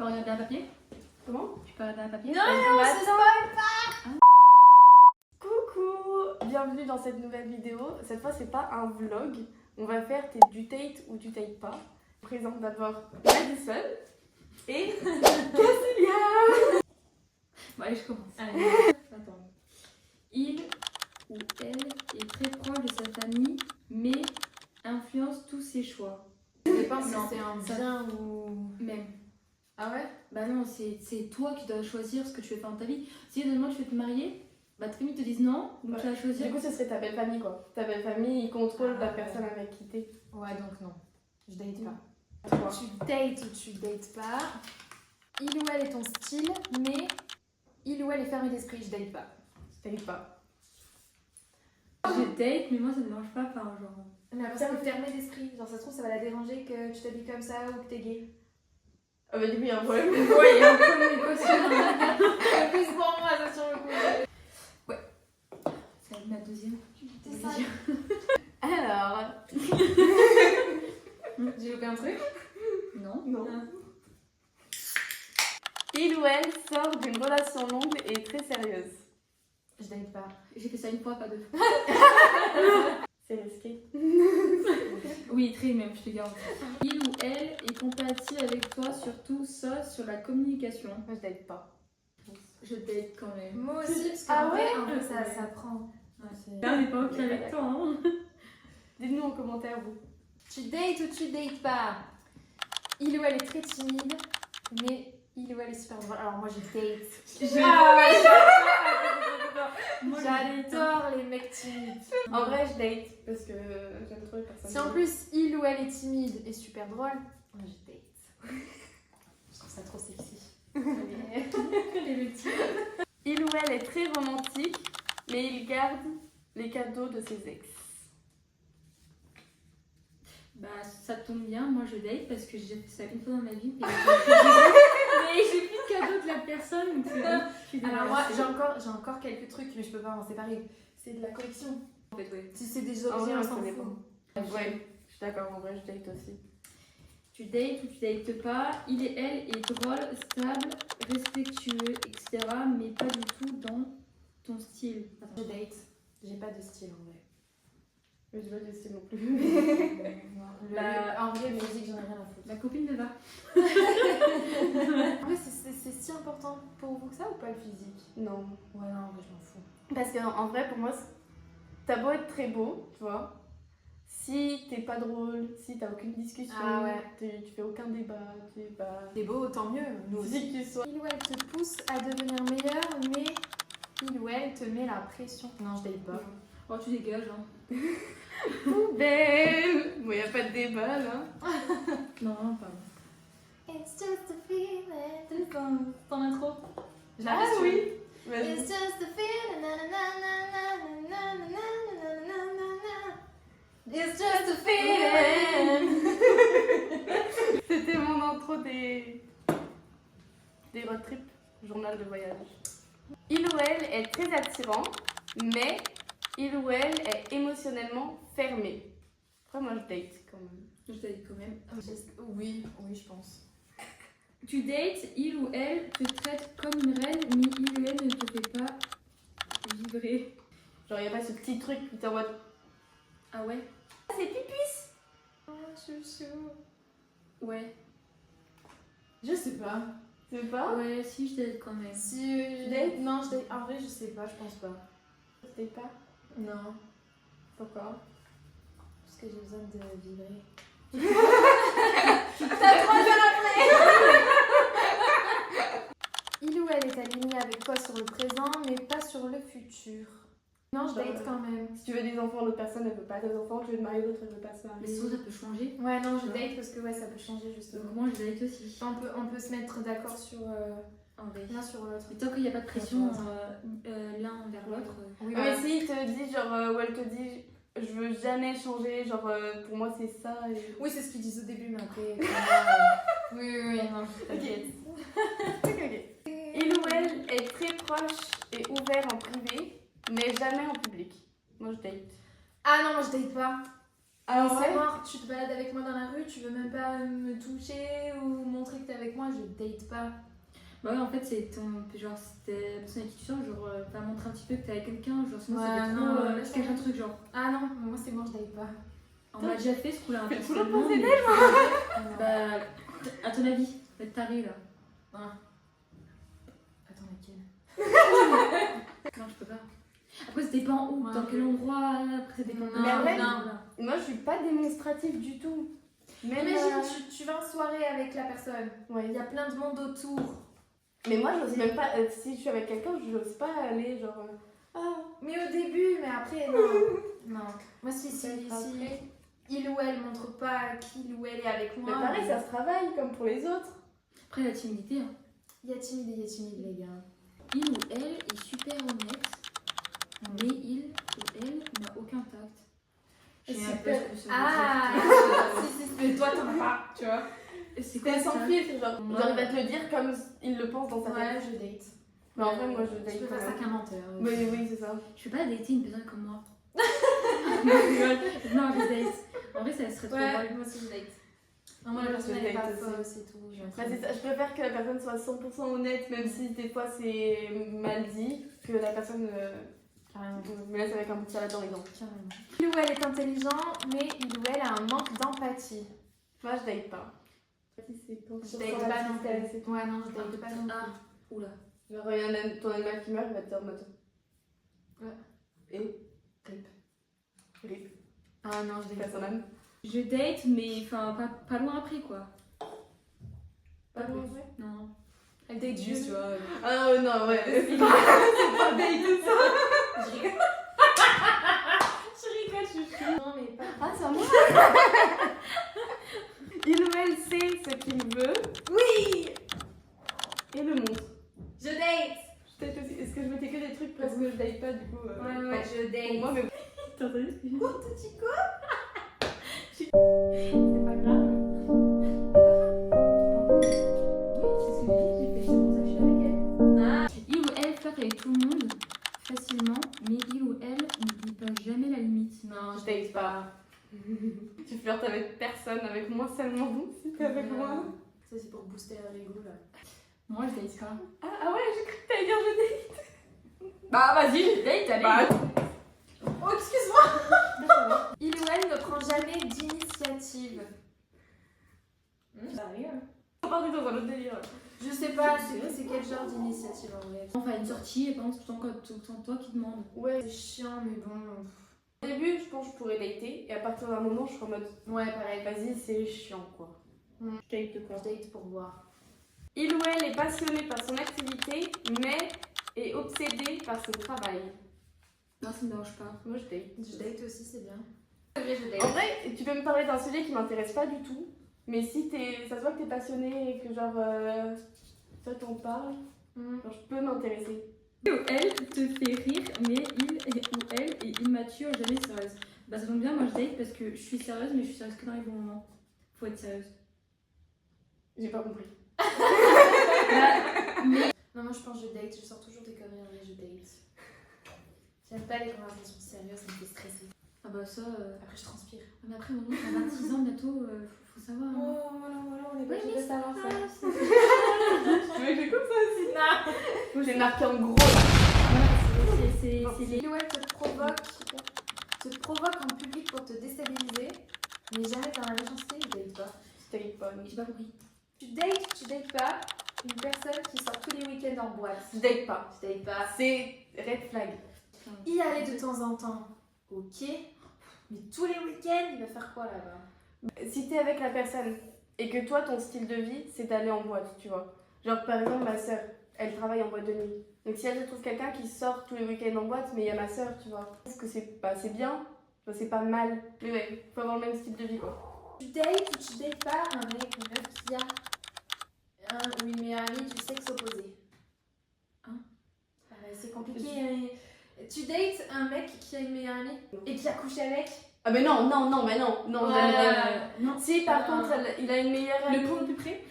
peux regarder un papier? Comment? Tu peux regarder un papier? Non, on se spoil pas. Coucou, bienvenue dans cette nouvelle vidéo. Cette fois, c'est pas un vlog. On va faire du date ou du date pas. Je présente d'abord Madison et Cecilia. Bon, allez, je commence. Allez. Attends. Il ou elle est très proche de sa famille, mais influence tous ses choix. Ça dépend si Non, c'est un ça- bien ou... Même. Ah ouais? Bah non, c'est toi qui dois choisir ce que tu veux faire dans ta vie. Si demain tu veux te marier, bah tes familles te disent non, donc tu vas choisir. Du coup, ce serait ta belle famille, quoi. Ta belle famille, il contrôle la Ah, personne avec qui t'es. Ouais, donc non. Je date pas. Toi. Tu dates ou tu dates pas. Il ou elle est ton style, mais il ou elle est fermé d'esprit, je date pas. Je date pas. Je date, mais moi ça me dérange pas, enfin genre. Mais après, ça peut fermer d'esprit. Genre, ça se trouve, ça va la déranger que tu t'habilles comme ça ou que t'es gay. Ah bah du coup, il y a un problème. Ouais, il y a un problème d'équation dans la C'est plus pour moi, ça, sur le coup. Ça va être ma deuxième. C'est ça. Alors, J'ai loupé un truc? Non. non. Il ou elle sort d'une relation longue et très sérieuse. Je date pas. J'ai fait ça une fois, pas deux. C'est risqué. Oui, très même, je te garde. Il ou elle est compatible avec toi, surtout ça sur la communication. Moi, je date pas. Je date quand même. Moi aussi, parce Ah qu'en vrai, ouais? un peu, ça Ouais. s'apprend. Là, on n'est pas ok avec toi, hein. Dites-nous en commentaire, vous. Tu dates ou tu dates pas? Il ou elle est très timide, mais il ou elle est super drôle. Alors moi, je date. Ah ouais, J'adore les mecs timides. En vrai, je date parce que j'aime trop les personnes. Si en plus il ou elle est timide et super drôle, moi je date. Je trouve ça trop sexy. Il ou elle est très romantique, mais il garde les cadeaux de ses ex. Bah, ça tombe bien, moi je date parce que j'ai fait ça une fois dans ma vie. Mais j'ai plus de cadeaux de la personne. Donc c'est Alors moi j'ai encore quelques trucs, mais je peux pas m'en séparer. C'est de la collection. en fait, ouais. Si c'est des En vrai, objets, on on s'en connaît fout. Ouais, je suis d'accord, en vrai, je date aussi. Tu dates ou tu dates pas, il et elle est drôle, stable, respectueux, etc. Mais pas du tout dans ton style. Je date. J'ai pas de style en vrai. Mais je veux le style non plus. En vrai, musique, j'en ai rien à foutre. Ma copine me va. En vrai, c'est si important pour vous que ça ou pas le physique? Non. Ouais, non, en vrai, je m'en fous. Parce qu'en vrai, pour moi, t'as beau être très beau, tu vois. Si t'es pas drôle, si t'as aucune discussion, Ah ouais. tu fais aucun débat, tu es pas. T'es beau, tant mieux. Nous aussi. Si tu sois. Il ou elle te pousse à devenir meilleur, mais il ou elle te met la pression. Non, je date pas. Oh, tu dégages, hein. Poubelle. Bon, y a pas de débat là. Non, pardon. It's just a feeling. Ton intro. Je la Ah fais si tu veux. oui. Vas-y. It's just a feeling. Na, na, na, na, na, na, na, na, na, na, na. It's just a feeling. C'était mon intro des road trips, journal de voyage. Il ou elle est très attirant, mais il ou elle est émotionnellement fermé. Après, moi, je date quand même. Je date quand même. Oui, je pense. Tu dates, il ou elle te traite comme une reine, mais il ou elle ne te fait pas vibrer. Genre, y a pas ce petit truc qui t'es en mode. Ah ouais? C'est pipis. Oh, chouchou. Ouais. Je sais pas. Tu veux pas? Ouais, si, je date quand même. Si je date? Non, je date. En vrai, je sais pas, je pense pas. Tu date pas? Non. Pourquoi? Parce que j'ai besoin de vibrer. Il ou elle est aligné avec toi sur le présent, mais pas sur le futur. Non, je date quand même. Si tu veux des enfants, l'autre personne elle veut pas des enfants, tu veux te marier, l'autre elle veut pas se Mais marier. sinon, ça peut changer. Ouais, non, je date parce que ouais, ça peut changer justement. Donc moi, je date aussi. On peut se mettre d'accord sur En vrai. l'un sur l'autre. Mais tant qu'il n'y a pas de pression l'un envers l'autre. Oui, Mais si il te dit, genre, ou elle te dit, je veux jamais changer, genre, pour moi c'est ça. Et... Oui, c'est ce qu'ils disent au début, mais après. Oui, non, t'inquiète. Ok. Il ou elle est très proche et ouvert en privé, mais jamais en public. Moi je date. Ah non, moi je date pas. Ah C'est ouais. mort, tu te balades avec moi dans la rue, tu veux même pas me toucher ou montrer que t'es avec moi, je date pas. Bah ouais, en fait, c'est ton. Genre, c'était la personne avec qui tu sors, genre, va montrer un petit peu que t'es avec quelqu'un, genre, sinon, Ouais, ça fait trop. non, Tu caches un truc, genre. Ah non, moi c'est mort, je date pas. On m'a déjà fait ce coup-là, Fais le coup, là, personnellement, posez-le, mais- Bah, à ton avis, être taré là. Ah. Attends, laquelle? Non, je peux pas. Après, ça dépend où, Ouais. dans quel endroit, après, ça dépend. Non, Mais après, non. Moi, je suis pas démonstrative du tout. Même, Imagine, tu vas en soirée avec la personne, Ouais. il y a plein de monde autour. Mais moi, j'ose même pas. Si je suis avec quelqu'un, je n'ose pas aller genre. Ah. Mais au début, mais après, non. Non. Moi, si il ou elle montre pas qu'il ou elle est avec Mais moi. pareil, ça se travaille comme pour les autres. Après, la timidité, hein. Il y a timide, les gars. Il ou elle est super honnête, mais il ou elle n'a aucun tact. J'ai un peu ce que ça veut Ah dire. si, mais toi, t'en as pas, tu vois. C'est C'est sans ça filtre, genre. Ouais. Genre, il va te le dire comme il le pense dans sa Ouais, tête. je date. Mais en vrai, moi, je Je date peux quand faire ça même. qu'un menteur. Oui, oui, c'est ça. Je peux pas dater une personne comme moi. Non, je date. En vrai, ça serait trop Ouais, drôle. moi aussi je date. Non, moi Ouais, la personne je elle est date pas aussi. fausse et tout. Bah, c'est ça. Je préfère que la personne soit 100% honnête, même si des fois c'est mal dit, que la personne me laisse avec un bout de salade dans les dents. Carrément. Il ou elle est intelligent, mais il ou elle a un manque d'empathie. Moi, je date pas. C'est quand Je tu date ressens pas la non tristesse plus. et tout. Ouais, non, je date pas non plus. Ah, oula. Genre, il y a ton animal qui meurt, il va te dire en mode. Ouais. Et Rip. Rip. Ah non, je Paix date à son pas. âme. Je date, mais enfin, pas loin après, quoi. Pas loin, plus. ouais. Non. Elle date juste, tu vois. Ah non, ouais. C'est pas date ça. Je rigole. Je rigole, je suis. Non, mais pas. Ah, c'est à moi. Il ou elle sait ce qu'il veut Oui. et le montre. Je date. Je date aussi. Est-ce que je mettais que des trucs parce que je date pas du coup Ouais, enfin, je date. pour moi, mais. T'as entendu ce que j'ai dit? Oh, t'as dit quoi? C'est pas grave. Oui, c'est ce que j'ai dit, c'est pour ça que je suis avec elle. Ah. Il ou elle flirte avec tout le monde facilement, mais il ou elle ne dépasse jamais la limite. Non, Je date pas. Tu flirtes avec personne, avec moi seulement si t'es avec moi. Ça, c'est pour booster l'ego là. Moi, je date pas. Ah ouais, j'ai cru que t'allais dire je date. Bah, vas-y, je date, allez. Bah, Oh, excuse-moi. Il ou elle ne prend jamais d'initiative. Ça arrive. on part dans un autre délire. Je sais pas, c'est quel genre d'initiative en vrai. On fait une sortie et par contre, tout le temps toi qui demande. Ouais. C'est chiant, mais bon. Au début, je pense que je pourrais dater et à partir d'un moment, je serais en mode Ouais, pareil. vas-y, c'est chiant quoi. Mm. Je date quoi. Je date pour voir. Il ou elle est passionné par son activité, mais est obsédé par son travail. Non, ça me dérange pas. Moi, je date. Je date aussi, c'est bien. En vrai, tu peux me parler d'un sujet qui m'intéresse pas du tout, mais si ça se voit que t'es passionné et que genre toi t'en parles, genre, je peux m'intéresser. Il ou elle te fait rire, mais il ou elle est immature, jamais sérieuse. Bah, ça tombe bien, moi je date parce que je suis sérieuse, mais je suis sérieuse que dans les bons moments. Faut être sérieuse. J'ai pas compris. Non, moi je pense que je date. Je sors toujours des conneries, mais je date. J'aime pas les conversations sérieuses, ça me fait stresser. Ah bah ça. Après, je transpire. Mais après, maintenant, t'as 26 ans bientôt, faut savoir. Hein. Oh, voilà, on est Oui, mais savoir Ah, Tu veux que je coupe ça aussi? Non. J'ai marqué en gros. C'est les. Il ou elle te provoque en public pour te déstabiliser, mais jamais dans la méchanceté, je date pas. Je date pas. J'ai pas compris. Tu dates pas une personne qui sort tous les week-ends en boîte. Je date pas. Je date pas. C'est red flag. Y aller de temps en temps, ok. Mais tous les week-ends, il va faire quoi là-bas? Si t'es avec la personne et que toi ton style de vie c'est d'aller en boîte, tu vois. Genre par exemple ma soeur, elle travaille en boîte de nuit. Donc si elle se trouve quelqu'un qui sort tous les week-ends en boîte, mais il y a ma soeur, tu vois. Est-ce que c'est bien, enfin, c'est pas mal. Mais ouais, faut avoir le même style de vie quoi. Tu dates ou tu dates pas un mec, une meuf qui a un ou une meilleure amie du sexe opposé? Hein? C'est compliqué. Hein. Tu dates un mec qui a une meilleure amie et qui a couché avec? Ah mais non, Ouais. jamais. Non. Si par Ah. contre il a une meilleure amie. Le point le plus près.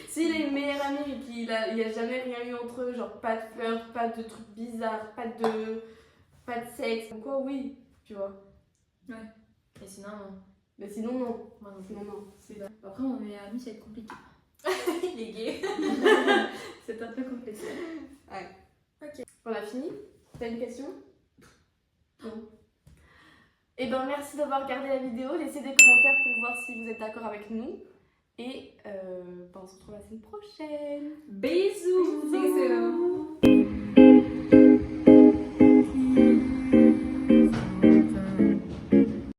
S'il a une meilleure amie et qu'il y a jamais rien eu entre eux, genre pas de flirt, pas de trucs bizarres, pas de sexe, ou quoi, oui, tu vois. Ouais. Et sinon, non. Mais sinon, non. Moi non plus. Sinon, non. C'est- Après, on est amis, ça va être compliqué. Il est gay. C'est un peu compliqué. Ouais. Ok. On a fini? T'as une question? Non. Et ben merci d'avoir regardé la vidéo. Laissez des commentaires pour voir si vous êtes d'accord avec nous. Et ben, on se retrouve la semaine prochaine. Bisous. Bisous.